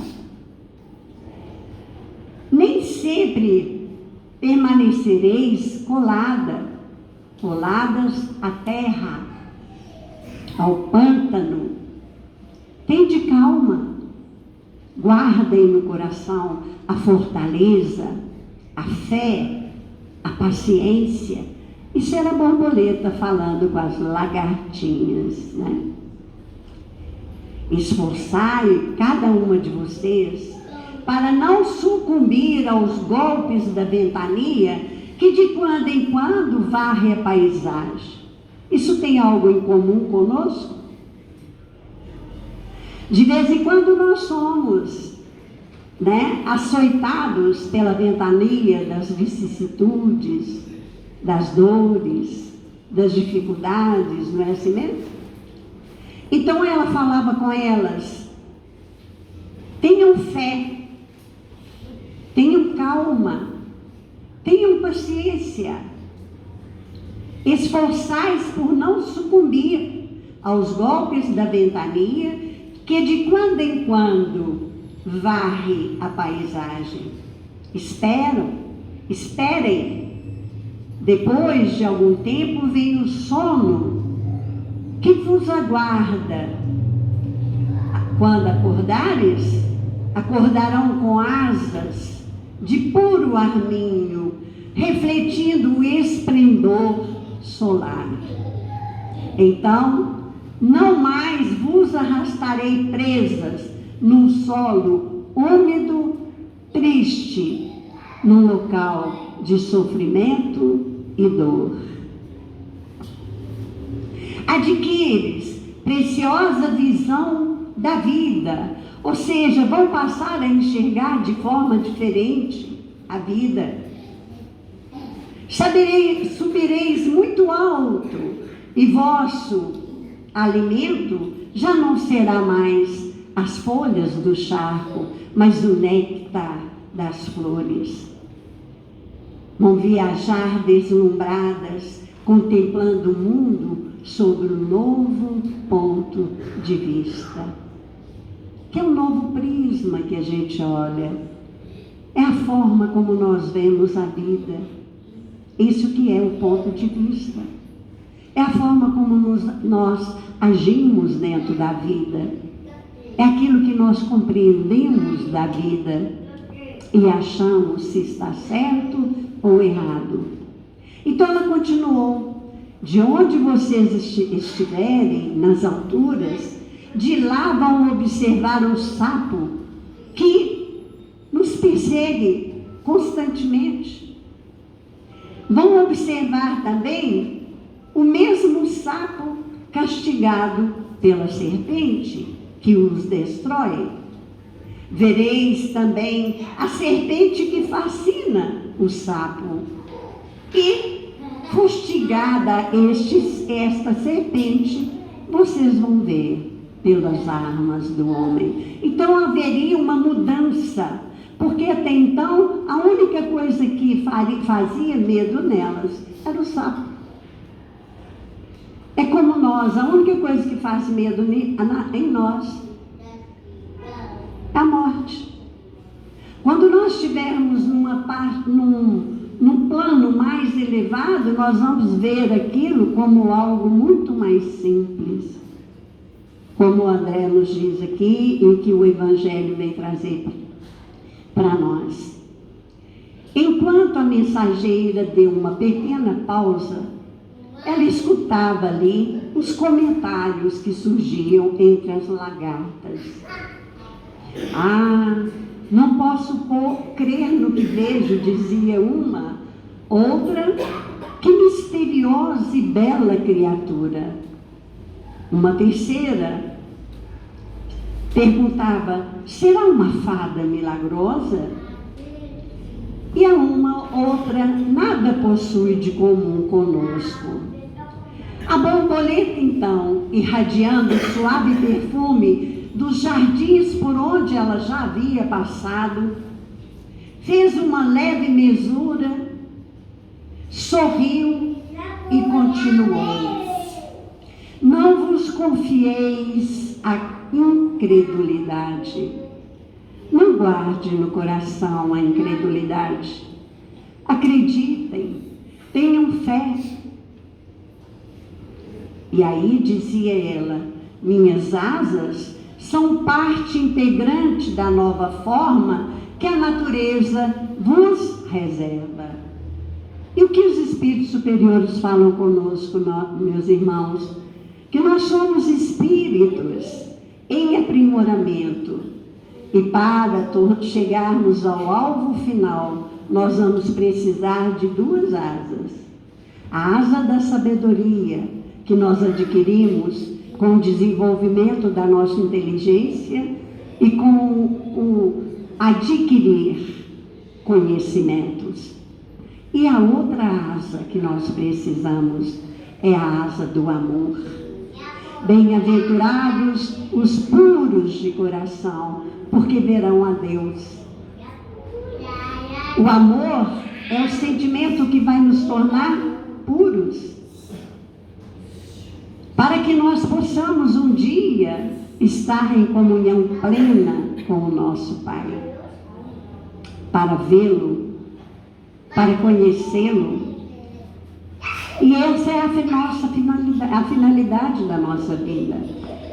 Nem sempre permanecereis coladas à terra, ao pântano. Tende calma, guardem no coração a fortaleza, a fé, a paciência. Isso era a borboleta falando com as lagartinhas, né? Esforçai cada uma de vocês para não sucumbir aos golpes da ventania que de quando em quando varre a paisagem. Isso tem algo em comum conosco? De vez em quando nós somos, né, açoitados pela ventania das vicissitudes, das dores, das dificuldades, não é assim mesmo? Então ela falava com elas: tenham fé, tenham calma, tenham paciência, esforçai-vos por não sucumbir aos golpes da ventania que de quando em quando varre a paisagem. Esperem. Depois de algum tempo vem o sono que vos aguarda. Quando acordares, acordarão com asas de puro arminho, refletindo o esplendor solar. Então, não mais vos arrastarei presas num solo úmido, triste, num local de sofrimento e dor. Adquires preciosa visão da vida, ou seja, vão passar a enxergar de forma diferente a vida. Subireis muito alto, e vosso alimento já não será mais as folhas do charco, mas o néctar das flores. Vão viajar deslumbradas, contemplando o mundo sobre um novo ponto de vista. Que é um novo prisma que a gente olha. É a forma como nós vemos a vida. Isso que é o ponto de vista. É a forma como nós agimos dentro da vida. É aquilo que nós compreendemos da vida e achamos se está certo ou errado. Então ela continuou: de onde vocês estiverem, nas alturas, de lá vão observar o sapo que nos persegue constantemente. Vão observar também o mesmo sapo castigado pela serpente, que os destrói. Vereis também a serpente que fascina o sapo. E, fustigada esta serpente, vocês vão ver pelas armas do homem. Então haveria uma mudança, porque até então a única coisa que fazia medo nelas era o sapo. É como nós, a única coisa que faz medo em nós é a morte. Quando nós estivermos num plano mais elevado, nós vamos ver aquilo como algo muito mais simples. Como o André nos diz aqui, e que o Evangelho vem trazer para nós. Enquanto a mensageira deu uma pequena pausa, ela escutava ali os comentários que surgiam entre as lagartas. Ah, não posso crer no que vejo, dizia uma. Outra, que misteriosa e bela criatura. Uma terceira perguntava, será uma fada milagrosa? E a outra, nada possui de comum conosco. A borboleta, então, irradiando o suave perfume dos jardins por onde ela já havia passado, fez uma leve mesura, sorriu e continuou. Não vos confieis a incredulidade. Não guarde no coração a incredulidade. Acreditem, tenham fé. E aí dizia ela, minhas asas são parte integrante da nova forma que a natureza vos reserva. E o que os espíritos superiores falam conosco, meus irmãos? Que nós somos espíritos em aprimoramento. E para chegarmos ao alvo final, nós vamos precisar de duas asas. A asa da sabedoria, que nós adquirimos com o desenvolvimento da nossa inteligência e com o adquirir conhecimentos. E a outra asa que nós precisamos é a asa do amor. Bem-aventurados os puros de coração, porque verão a Deus. O amor é o sentimento que vai nos tornar puros, para que nós possamos um dia estar em comunhão plena com o nosso Pai, para vê-lo, para conhecê-lo. E essa é a finalidade da nossa vida.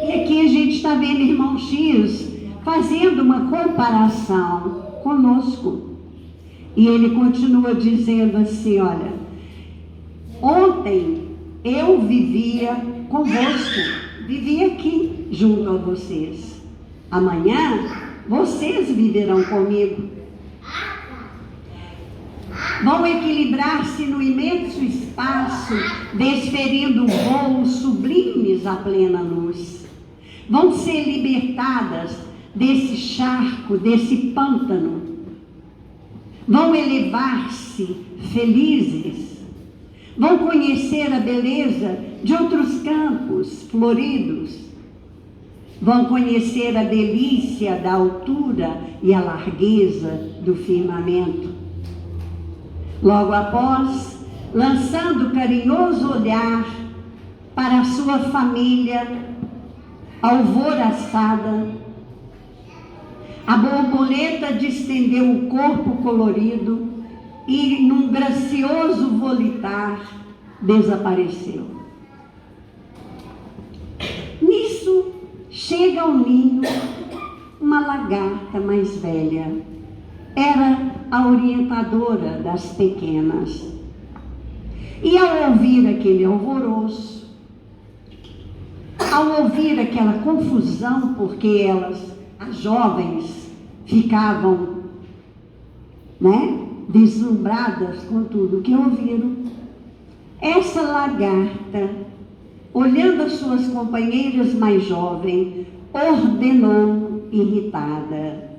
E aqui a gente está vendo irmão X fazendo uma comparação conosco. E ele continua dizendo assim, olha, ontem eu vivia convosco, vivia aqui junto a vocês. Amanhã vocês viverão comigo. Vão equilibrar-se no imenso espaço, desferindo voos sublimes à plena luz. Vão ser libertadas desse charco, desse pântano. Vão elevar-se felizes. Vão conhecer a beleza de outros campos floridos. Vão conhecer a delícia da altura e a largueza do firmamento. Logo após, lançando carinhoso olhar para a sua família alvoroçada, a borboleta distendeu o corpo colorido e, num gracioso volitar, desapareceu. Nisso, chega ao ninho uma lagarta mais velha. Era a orientadora das pequenas. E ao ouvir aquele alvoroço, ao ouvir aquela confusão, porque as jovens ficavam, deslumbradas com tudo que ouviram. Essa lagarta, olhando as suas companheiras mais jovens, ordenou irritada: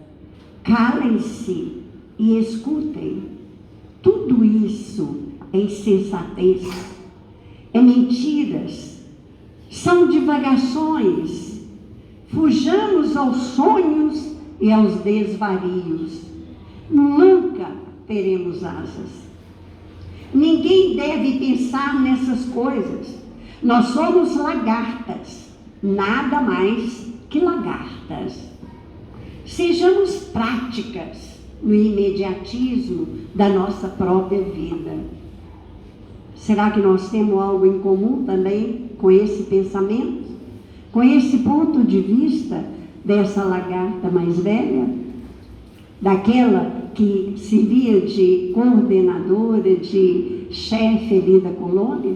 calem-se e escutem. Tudo isso é insensatez, é mentiras, são divagações. Fujamos aos sonhos e aos desvarios. Nunca teremos asas. Ninguém deve pensar nessas coisas. Nós somos lagartas, nada mais que lagartas. Sejamos práticas no imediatismo da nossa própria vida. Será que nós temos algo em comum também com esse pensamento? Com esse ponto de vista dessa lagarta mais velha? Daquela que servia de coordenadora, de chefe ali da colônia?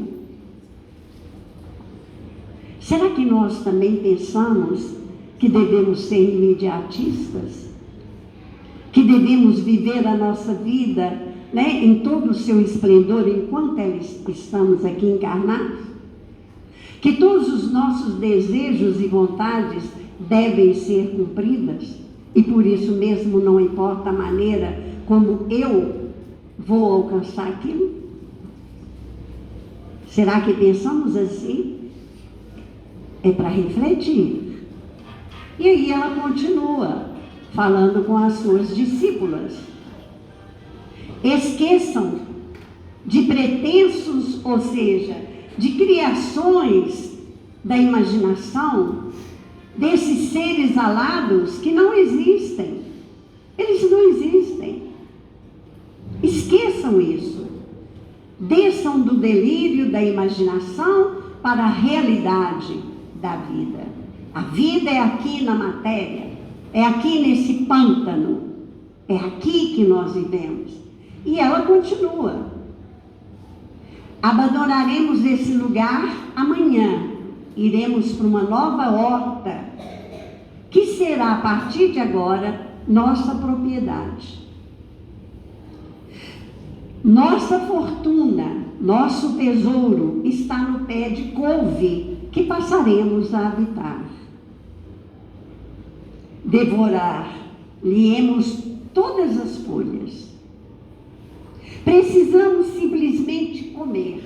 Será que nós também pensamos que devemos ser imediatistas? Que devemos viver a nossa vida, né, em todo o seu esplendor enquanto estamos aqui encarnados? Que todos os nossos desejos e vontades devem ser cumpridas? E por isso mesmo não importa a maneira como eu vou alcançar aquilo? Será que pensamos assim? É para refletir. E aí ela continua falando com as suas discípulas. Esqueçam de pretensos, ou seja, de criações da imaginação, desses seres alados que não existem. Eles não existem. Esqueçam isso. Desçam do delírio da imaginação para a realidade da vida. A vida é aqui na matéria, é aqui nesse pântano, é aqui que nós vivemos. E ela continua: abandonaremos esse lugar amanhã, iremos para uma nova horta, que será a partir de agora nossa propriedade. Nossa fortuna, nosso tesouro está no pé de couve que passaremos a habitar. Devorar-lhe-emos todas as folhas. Precisamos simplesmente comer,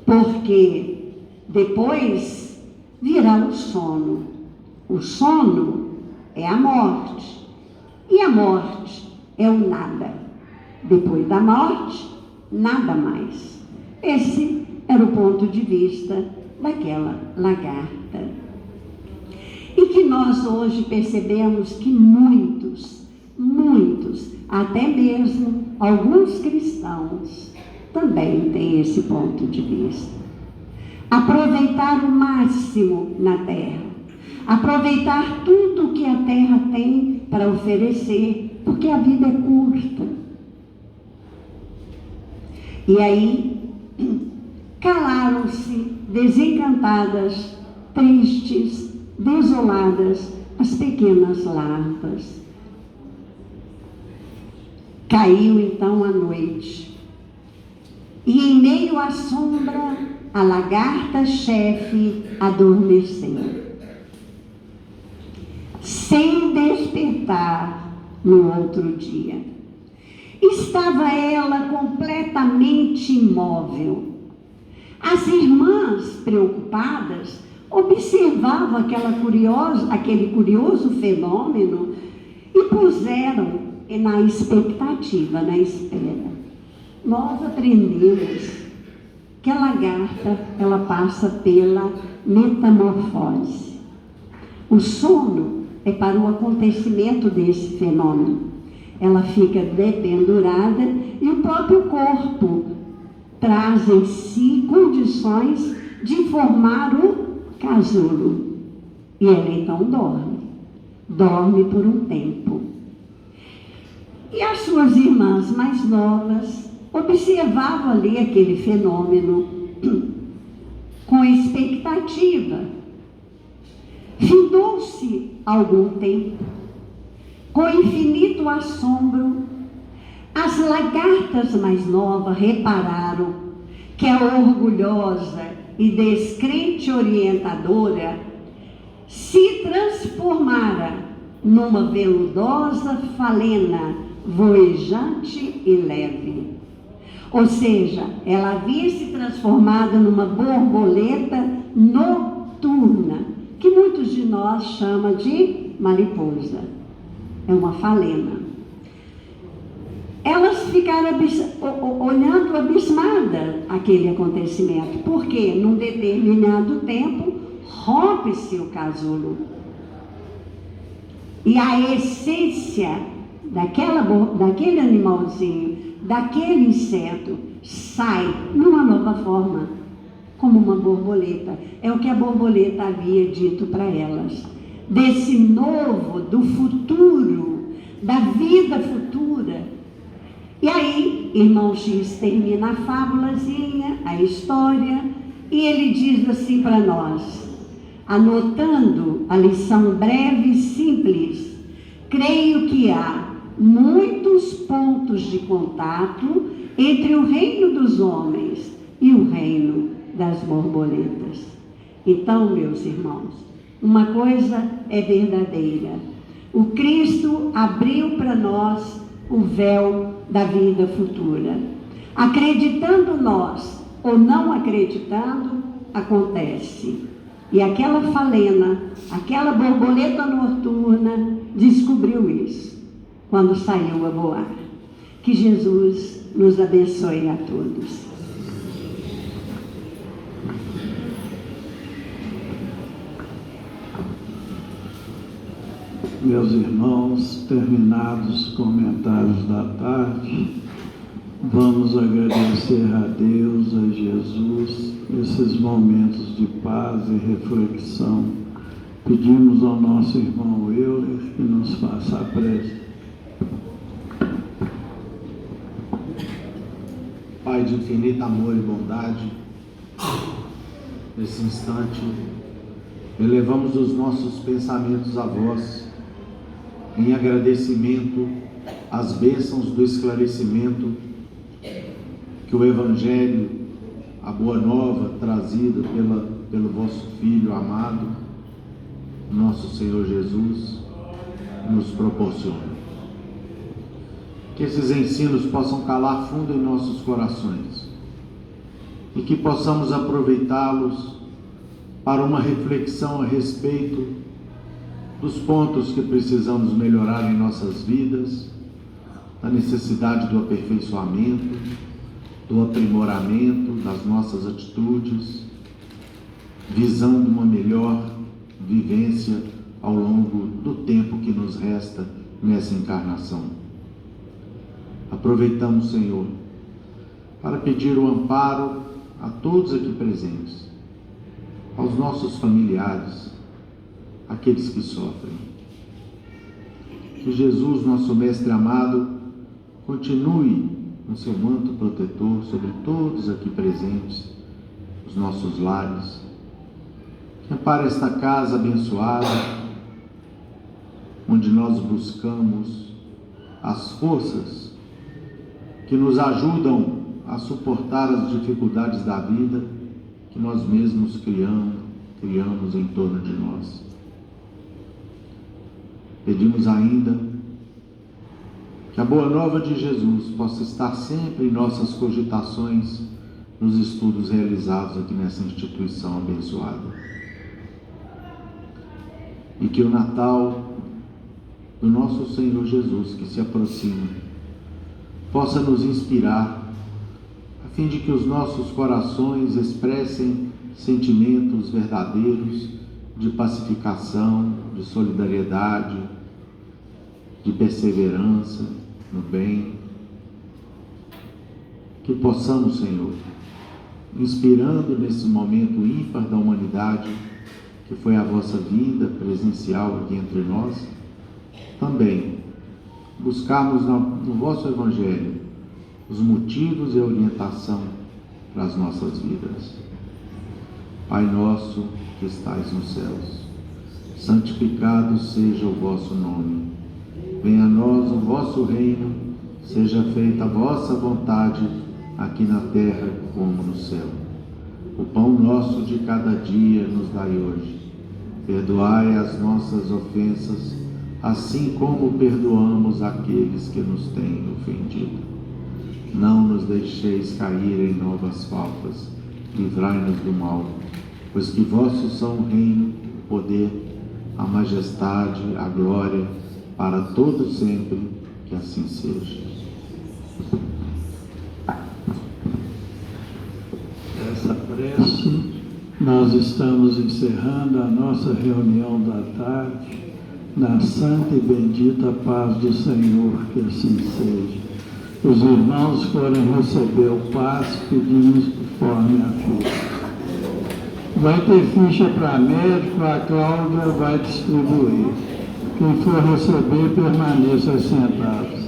porque depois virá o sono. O sono é a morte, e a morte é o nada. Depois da morte, nada mais. Esse era o ponto de vista daquela lagarta. E que nós hoje percebemos que muitos, até mesmo alguns cristãos, também têm esse ponto de vista. Aproveitar o máximo na terra. Aproveitar tudo que a terra tem para oferecer, porque a vida é curta. E aí, calaram-se, desencantadas, tristes, desoladas, as pequenas larvas. Caiu então a noite, e em meio à sombra, a lagarta-chefe adormeceu, sem despertar no outro dia. Estava ela completamente imóvel. As irmãs, preocupadas, observavam aquele curioso fenômeno e puseram na expectativa, na espera. Nós aprendemos que a lagarta, ela passa pela metamorfose. O sono é para o acontecimento desse fenômeno. Ela fica dependurada e o próprio corpo traz em si condições de formar o casulo. E ela então dorme por um tempo. E as suas irmãs mais novas observavam ali aquele fenômeno com expectativa. Findou-se algum tempo. Com infinito assombro, As lagartas mais novas repararam que a orgulhosa e descrente orientadora se transformara numa veludosa falena voejante e leve. Ou seja, ela havia se transformado numa borboleta noturna, que muitos de nós chamam de mariposa. É uma falena. Elas ficaram olhando abismadas aquele acontecimento, porque num determinado tempo rompe-se o casulo. E a essência daquele animalzinho, daquele inseto, sai numa nova forma, como uma borboleta. É o que a borboleta havia dito para elas. Desse novo, do futuro, da vida futura. E aí, irmão X termina a fábulazinha, a história, e ele diz assim para nós, anotando a lição breve e simples: creio que há muitos pontos de contato entre o reino dos homens e o reino das borboletas. Então, meus irmãos, uma coisa é verdadeira: o Cristo abriu para nós o véu da vida futura. Acreditando nós ou não acreditando, acontece. E aquela falena, aquela borboleta noturna descobriu isso quando saiu a voar. Que Jesus nos abençoe a todos. Meus irmãos, terminados os comentários da tarde, vamos agradecer a Deus, a Jesus, esses momentos de paz e reflexão. Pedimos ao nosso irmão Euler que nos faça a prece. Pai de infinito amor e bondade, nesse instante, elevamos os nossos pensamentos a vós, em agradecimento às bênçãos do esclarecimento que o Evangelho, a Boa Nova trazida pelo vosso Filho amado, nosso Senhor Jesus, nos proporciona. Que esses ensinos possam calar fundo em nossos corações e que possamos aproveitá-los para uma reflexão a respeito dos pontos que precisamos melhorar em nossas vidas, da necessidade do aperfeiçoamento, do aprimoramento das nossas atitudes, visando uma melhor vivência ao longo do tempo que nos resta nessa encarnação. Aproveitamos, Senhor, para pedir o amparo a todos aqui presentes, aos nossos familiares, aqueles que sofrem. Que Jesus, nosso Mestre amado, continue com seu manto protetor sobre todos aqui presentes, os nossos lares. Que ampare esta casa abençoada, onde nós buscamos as forças que nos ajudam a suportar as dificuldades da vida que nós mesmos criamos em torno de nós. Pedimos ainda que a Boa Nova de Jesus possa estar sempre em nossas cogitações, nos estudos realizados aqui nessa instituição abençoada. E que o Natal do nosso Senhor Jesus, que se aproxima, possa nos inspirar, a fim de que os nossos corações expressem sentimentos verdadeiros de pacificação, de solidariedade, de perseverança no bem. Que possamos, Senhor, inspirando nesse momento ímpar da humanidade, que foi a vossa vinda presencial aqui entre nós, também buscarmos no vosso Evangelho os motivos e a orientação para as nossas vidas. Pai nosso que estais nos céus, santificado seja o vosso nome. Venha a nós o vosso reino, Seja feita a vossa vontade, aqui na terra como no céu. O pão nosso de cada dia nos dai hoje. Perdoai as nossas ofensas, assim como perdoamos aqueles que nos têm ofendido. Não nos deixeis cair em novas faltas, livrai-nos do mal, pois que vossos são o reino, o poder, a majestade, a glória, para todo sempre, que assim seja. Essa prece, nós estamos encerrando a nossa reunião da tarde, na santa e bendita paz do Senhor, que assim seja. Os irmãos foram receber o passe, pedimos conforme a ficha. Vai ter ficha para médico, a Cláudia vai distribuir. Quem for receber, permaneça sentados.